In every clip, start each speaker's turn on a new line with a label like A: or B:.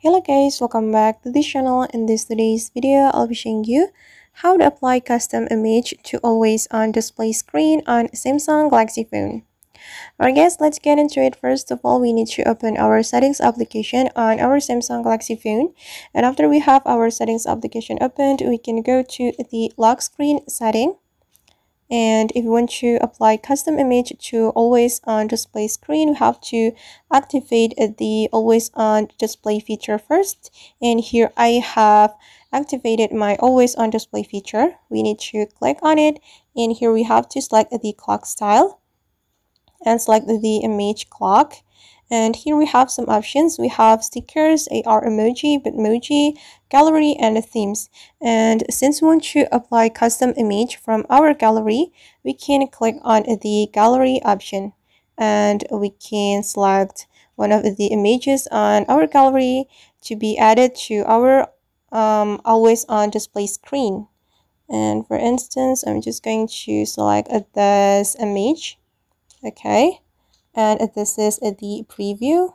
A: Hello guys, welcome back to this channel. In today's video, I'll be showing you how to apply custom image to always on display screen on Samsung Galaxy phone. Alright guys, let's get into it. First of all, we need to open our settings application on our Samsung Galaxy phone. And after we have our settings application opened, we can go to the lock screen setting. And if you want to apply custom image to always on display screen, we have to activate the always on display feature first. And here I have activated my always on display feature. We need to click on it, and here we have to select the clock style and select the image clock. And here we have some options. We have stickers, AR emoji, Bitmoji, gallery, and themes. And since we want to apply custom image from our gallery, we can click on the gallery option. And we can select one of the images on our gallery to be added to our always on display screen. And for instance, I'm just going to select this image. Okay. And this is the preview.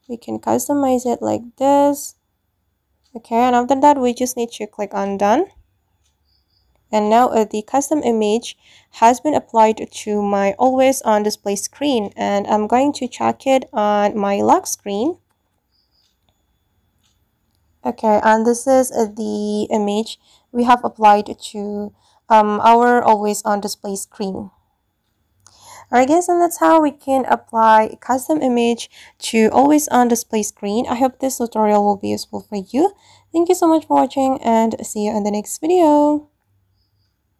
A: We can customize it like this. Okay, and after that we just need to click on done. And now the custom image has been applied to my always on display screen, and I'm going to check it on my lock screen. Okay, and this is the image we have applied to our always on display screen. Alright guys, and that's how we can apply a custom image to always on display screen. I hope this tutorial will be useful for you. Thank you so much for watching, and see you in the next video.